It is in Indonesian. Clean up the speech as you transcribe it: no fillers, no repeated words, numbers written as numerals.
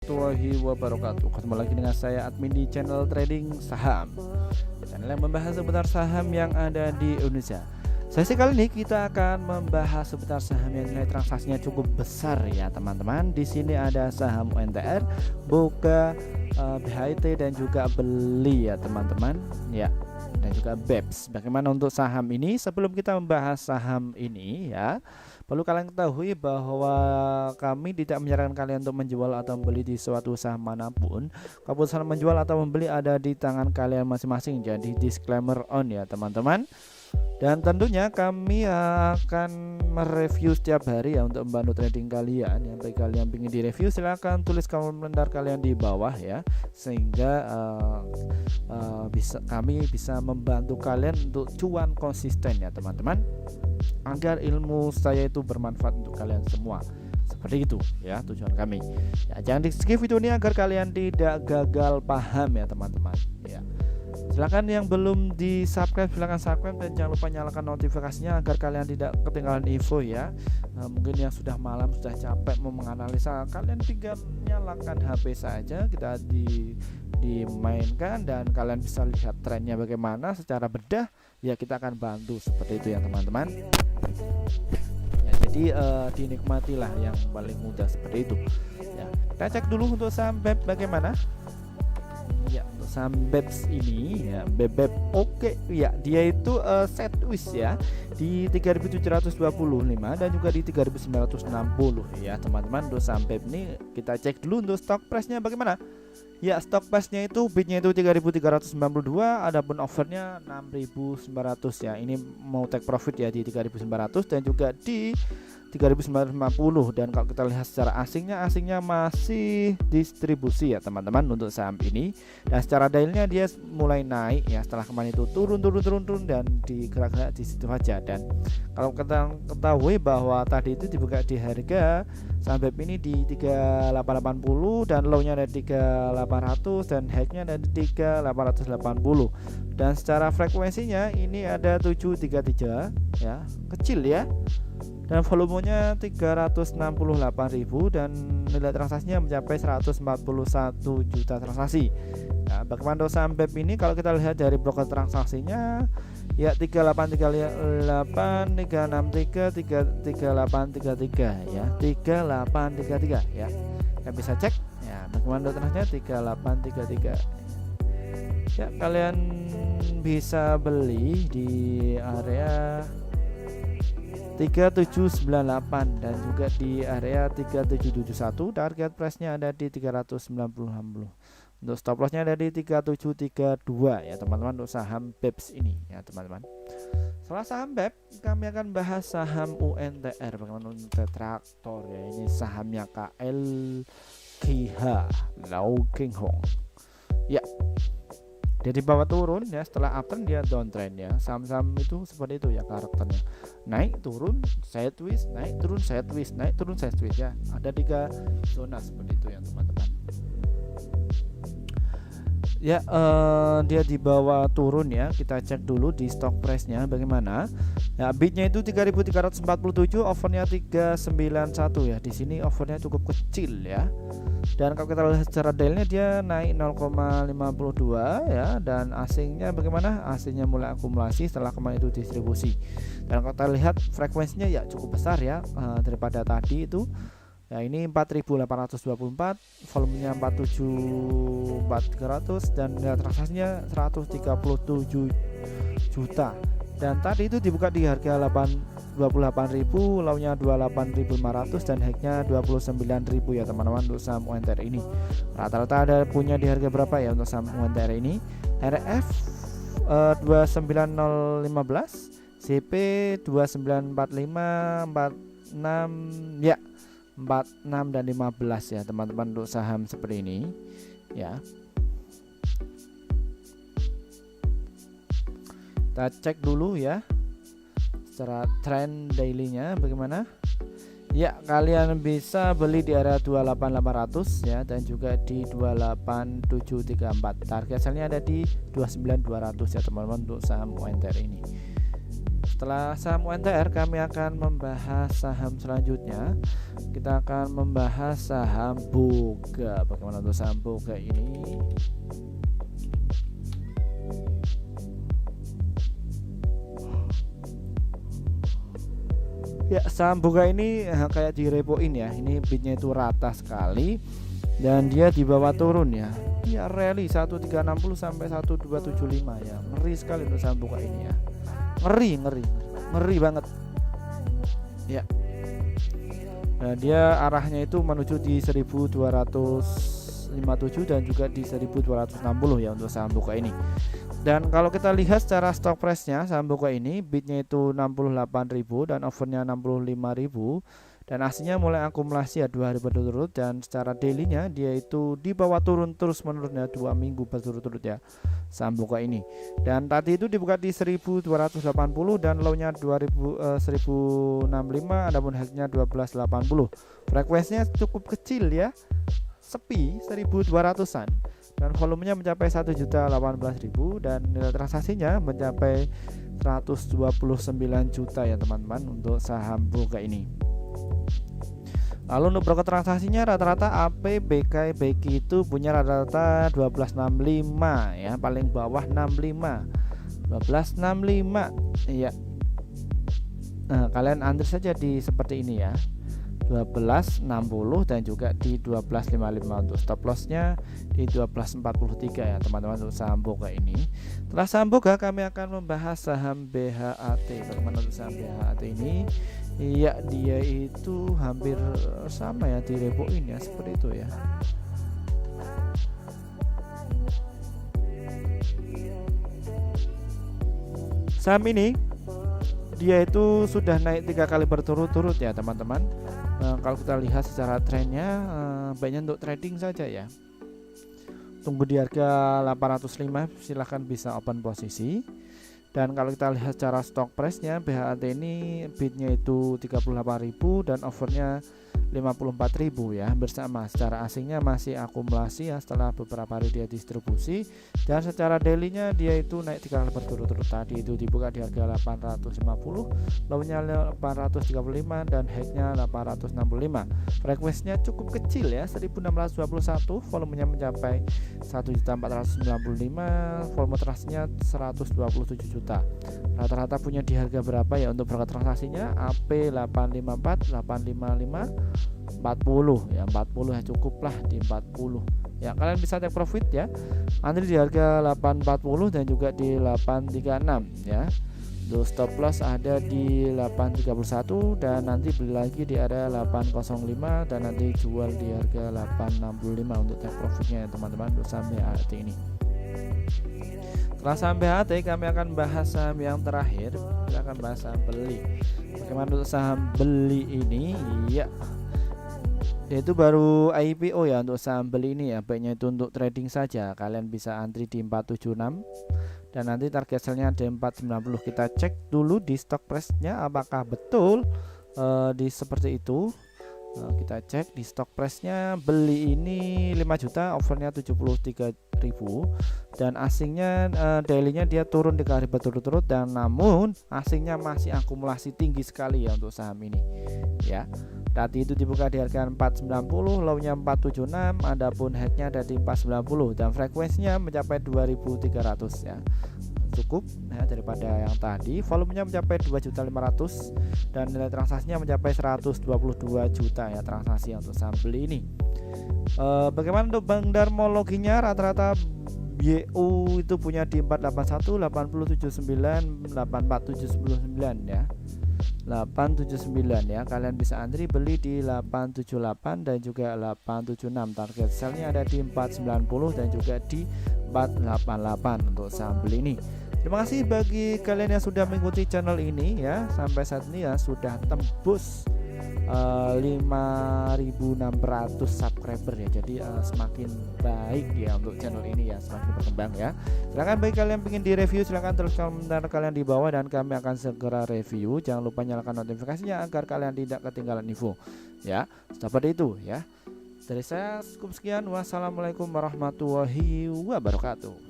warahmatullahi wabarakatuh. Ketemu lagi dengan saya admin di channel trading saham, channel yang membahas seputar saham yang ada di Indonesia. Sesi kali ini kita akan membahas seputar saham yang nilai transaksinya cukup besar ya teman-teman. Di sini ada saham UNTR, Boga, BHIT dan juga Beli ya teman-teman ya, dan juga BEPS. Bagaimana untuk saham ini? Sebelum kita membahas saham ini ya, perlu kalian ketahui bahwa kami tidak menyarankan kalian untuk menjual atau membeli di suatu saham manapun. Keputusan menjual atau membeli ada di tangan kalian masing-masing. Jadi disclaimer on ya teman-teman. Dan tentunya kami akan mereview setiap hari ya untuk membantu trading kalian. Yang bagi kalian ingin direview silahkan tulis komentar kalian di bawah ya, sehingga kami bisa membantu kalian untuk cuan konsisten ya teman-teman, agar ilmu saya itu bermanfaat untuk kalian semua. Seperti itu ya tujuan kami ya. Jangan di skip video ini agar kalian tidak gagal paham ya teman-teman ya. Silahkan yang belum di subscribe silahkan subscribe, dan jangan lupa nyalakan notifikasinya agar kalian tidak ketinggalan info ya. Mungkin yang sudah malam sudah capek mau menganalisa, kalian tinggal nyalakan HP saja, kita dimainkan dan kalian bisa lihat trennya bagaimana secara bedah ya. Kita akan bantu seperti itu ya teman-teman ya. Jadi dinikmatilah yang paling mudah seperti itu ya. Kita cek dulu untuk saham BEP bagaimana ya. Untuk saham BEPS ini ya, BEP oke ya, dia itu sideways ya di 3.725 dan juga di 3.960 ya teman-teman. Untuk saham BEP ini kita cek dulu untuk stock price-nya bagaimana ya. Stock price-nya itu bidnya itu 3.392, adapun overnya 6.900 ya. Ini mau take profit ya di 3.900 dan juga di 3.950. Dan kalau kita lihat secara asingnya masih distribusi ya teman-teman untuk saham ini. Dan secara daily-nya dia mulai naik ya, setelah kemarin itu turun dan digerak-gerak di situ aja. Dan kalau kita ketahui bahwa tadi itu dibuka di harga saham BEP ini di 3880 dan low-nya ada di 3800 dan high-nya ada di 3880. Dan secara frekuensinya ini ada 733 ya, kecil ya. Dan volumenya 368.000 dan nilai transaksinya mencapai 141 juta transaksi. Nah, bagaimana saham BEP ini? Kalau kita lihat dari broker transaksinya ya 3838, 363, 3833 ya, 3833 ya. Kita bisa cek ya bagaimana transaksinya 3833. Ya, kalian bisa beli di area 3798 dan juga di area 3771. Target price-nya ada di 390. Untuk stop loss-nya ada di 3732 ya teman-teman untuk saham BEPS ini ya teman-teman. Setelah saham BEP kami akan bahas saham UNTR. Bagaimana untuk traktor ya, ini sahamnya KLKH Lau King Hong ya. Jadi bawah turun ya, setelah uptrend dia downtrend ya. Saham-saham itu seperti itu ya karakternya. Naik turun sideways, naik turun sideways, naik turun sideways ya. Ada 3 zona seperti itu ya teman-teman. Ya dia di bawah turun ya. Kita cek dulu di stock price-nya bagaimana. Ya bidnya itu 3.347, overnya 391 ya. Di sini overnya cukup kecil ya. Dan kalau kita lihat secara daily-nya dia naik 0,52 ya. Dan asingnya bagaimana? Asingnya mulai akumulasi setelah kemarin itu distribusi. Dan kalau kita lihat frekuensinya ya cukup besar ya daripada tadi itu. Ya ini 4.824, volumenya 47.400 dan nilai transaksinya 137 juta. Dan tadi itu dibuka di harga 28.000, low-nya 28.500 dan high-nya 29.000 ya teman-teman untuk saham UNTR ini. Rata-rata ada punya di harga berapa ya untuk saham UNTR ini? RF 29015, CP 2945, 46 ya. 46 dan 15 ya teman-teman untuk saham seperti ini ya. Kita cek dulu ya secara trend daily-nya bagaimana ya. Kalian bisa beli di area 28800 ya, dan juga di 28734. Target sell-nya ada di 29200 ya teman-teman untuk saham UNTR ini. setelah saham UNTR kami akan membahas saham selanjutnya. Kita akan membahas saham Boga. Bagaimana untuk saham Boga ini? Ya, saham Boga ini kayak direpoin ya. Ini bidnya itu rata sekali dan dia di bawah turun ya. Dia rally 1360 sampai 1275 ya. Ngeri sekali untuk saham Boga ini ya. Ngeri banget. Ya. Nah, dia arahnya itu menuju di 1257 dan juga di 1260 ya untuk saham Boga ini. Dan kalau kita lihat secara stock price-nya saham Boga ini bidnya itu 68.000 dan overnya 65.000 dan aslinya mulai akumulasi ya 2 hari berturut-turut dan secara daily-nya dia itu di bawah turun terus menerus ya 2 minggu berturut-turut ya saham Boga ini. Dan tadi itu dibuka di 1280 dan low-nya 1065 adapun high-nya 1280. Frekuensinya cukup kecil ya. Sepi 1200-an dan volumenya mencapai 1.018.000 dan nilai transaksinya mencapai 129 juta ya teman-teman untuk saham Boga ini. Lalu untuk broker transaksinya rata-rata AP, BK, BQ itu punya rata-rata 1265 ya, paling bawah 65 1265 ya. Nah, kalian antri saja di seperti ini ya, 1260 dan juga di 1255 untuk stop lossnya di 1243 ya teman-teman untuk saham Boga ini. Setelah saham Boga kami akan membahas saham BHAT. Bagaimana untuk saham BHAT ini? Iya, dia itu hampir sama ya direpoin ya seperti itu ya. Saham ini dia itu sudah naik 3 kali berturut-turut ya teman-teman. Kalau kita lihat secara trennya baiknya untuk trading saja ya. Tunggu di harga 805 silahkan bisa open posisi. Dan kalau kita lihat secara stock price-nya BHAT ini bidnya itu 38.000 dan overnya 54.000 ya, bersama secara asingnya masih akumulasi ya setelah beberapa hari dia distribusi dan secara daily-nya dia itu naik 3 kali berturut-turut. Tadi itu dibuka di harga 850, low-nya 835 dan high-nya 865. Frekuensinya cukup kecil ya, 1621, volumenya mencapai 1.495, volume transaksinya 127 juta. Rata-rata punya di harga berapa ya untuk broker transaksinya? AP 854, 855, 40 ya, 40 ya cukup lah di 40 ya. Kalian bisa take profit ya, antri di harga 840 dan juga di 836 ya. Untuk stop loss ada di 831 dan nanti beli lagi di area 805 dan nanti jual di harga 865 untuk take profitnya ya teman-teman untuk saham BHAT ini. Setelah saham BHAT kami akan bahas saham yang terakhir. Kita akan bahas saham beli. Bagaimana untuk saham beli ini? Ya, dia itu baru IPO ya untuk saham beli ini ya, baiknya itu untuk trading saja. Kalian bisa antri di 476 dan nanti target sell-nya ada 490. Kita cek dulu di stock price-nya apakah betul di seperti itu. Kita cek di stock price-nya beli ini 5 juta, overnya 73.000 dan asingnya daily-nya dia turun 3 hari berturut-turut dan namun asingnya masih akumulasi tinggi sekali ya untuk saham ini ya. Tadi itu dibuka di harga 490, low-nya 476, adapun high-nya ada di 490 dan frekuensinya mencapai 2300 ya. Cukup ya daripada yang tadi. Volumenya mencapai 2.500 dan nilai transaksinya mencapai 122 juta ya transaksi untuk saham beli ini. Bagaimana untuk bank darmologinya? Rata-rata BU itu punya di 481, 8079, 84799 ya. 879 ya. Kalian bisa antri beli di 878 dan juga 876. Target sell-nya ada di 490 dan juga di 488 untuk saham beli ini. Terima kasih bagi kalian yang sudah mengikuti channel ini ya. Sampai saat ini ya sudah tembus 5.600 subscriber ya. Jadi semakin baik ya untuk channel ini ya, semakin berkembang ya. Silahkan bagi kalian ingin di review, silahkan tulis komentar kalian di bawah dan kami akan segera review. Jangan lupa nyalakan notifikasinya agar kalian tidak ketinggalan info ya. Seperti itu ya. Dari saya cukup sekian. Wassalamualaikum warahmatullahi wabarakatuh.